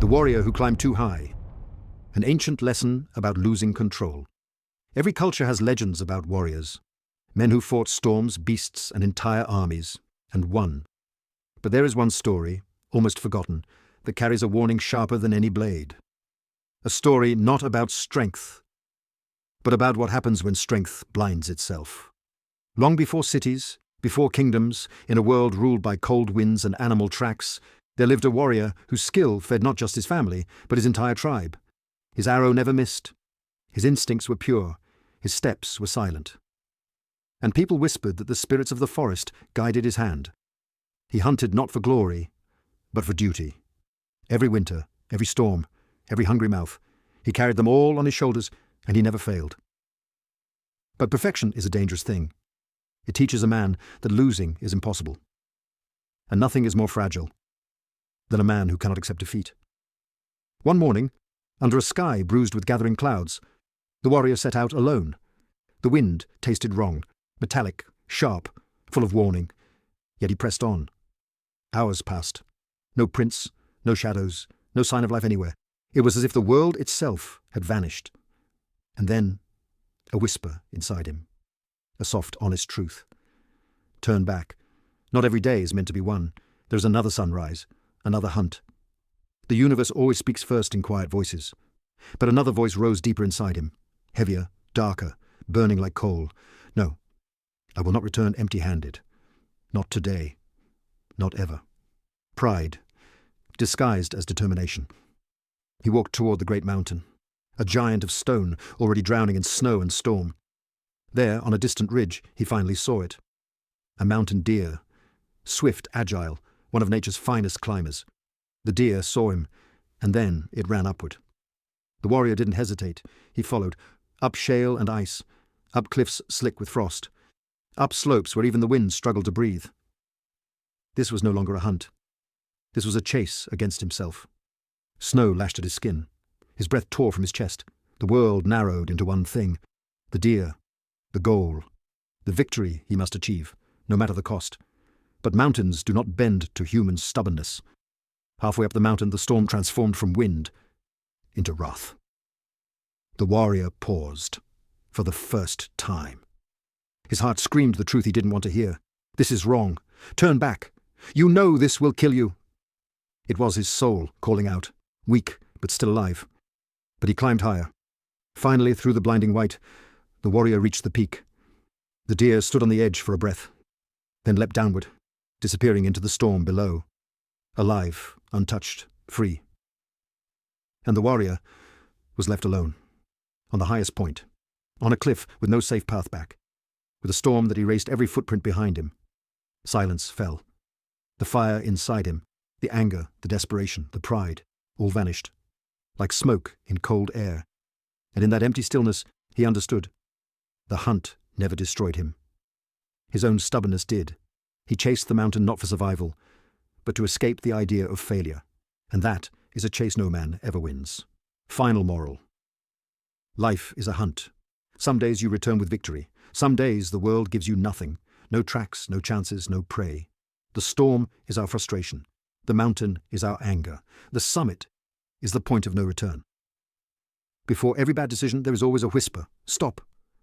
The warrior who climbed too high. An ancient lesson about losing control. Every culture has legends about warriors. Men who fought storms, beasts, and entire armies, and won. But there is one story, almost forgotten, that carries a warning sharper than any blade. A story not about strength, but about what happens when strength blinds itself. Long before cities, before kingdoms, in a world ruled by cold winds and animal tracks, there lived a warrior whose skill fed not just his family, but his entire tribe. His arrow never missed. His instincts were pure. His steps were silent. And people whispered that the spirits of the forest guided his hand. He hunted not for glory, but for duty. Every winter, every storm, every hungry mouth, he carried them all on his shoulders, and he never failed. But perfection is a dangerous thing. It teaches a man that losing is impossible. And nothing is more fragile than a man who cannot accept defeat. One morning, under a sky bruised with gathering clouds, the warrior set out alone. The wind tasted wrong, metallic, sharp, full of warning, yet he pressed on. Hours passed. No prints, no shadows, no sign of life anywhere. It was as if the world itself had vanished. And then, a whisper inside him. A soft, honest truth. Turn back. Not every day is meant to be won. There is another sunrise, another hunt. The universe always speaks first in quiet voices. But another voice rose deeper inside him, heavier, darker, burning like coal. No, I will not return empty-handed. Not today. Not ever. Pride, disguised as determination. He walked toward the great mountain, a giant of stone already drowning in snow and storm. There, on a distant ridge, he finally saw it. A mountain deer, swift, agile, one of nature's finest climbers. The deer saw him, and then it ran upward. The warrior didn't hesitate. He followed, up shale and ice, up cliffs slick with frost, up slopes where even the wind struggled to breathe. This was no longer a hunt. This was a chase against himself. Snow lashed at his skin. His breath tore from his chest. The world narrowed into one thing. The deer, the goal, the victory he must achieve, no matter the cost. But mountains do not bend to human stubbornness. Halfway up the mountain, the storm transformed from wind into wrath. The warrior paused for the first time. His heart screamed the truth he didn't want to hear. This is wrong. Turn back. You know this will kill you. It was his soul calling out, weak but still alive. But he climbed higher. Finally, through the blinding white, the warrior reached the peak. The deer stood on the edge for a breath, then leapt downward, disappearing into the storm below. Alive, untouched, free. And the warrior was left alone, on the highest point, on a cliff with no safe path back, with a storm that erased every footprint behind him. Silence fell. The fire inside him, the anger, the desperation, the pride, all vanished, like smoke in cold air. And in that empty stillness, he understood. The hunt never destroyed him. His own stubbornness did. He chased the mountain not for survival, but to escape the idea of failure. And that is a chase no man ever wins. Final moral. Life is a hunt. Some days you return with victory. Some days the world gives you nothing. No tracks, no chances, no prey. The storm is our frustration. The mountain is our anger. The summit is the point of no return. Before every bad decision, there is always a whisper. Stop.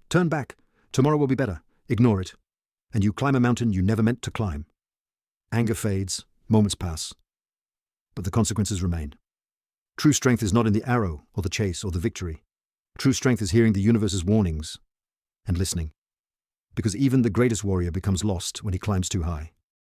Turn back. Tomorrow will be better. Ignore it. And you climb a mountain you never meant to climb. Anger fades. Moments pass. But the consequences remain. True strength is not in the arrow or the chase or the victory. True strength is hearing the universe's warnings and listening. Because even the greatest warrior becomes lost when he climbs too high.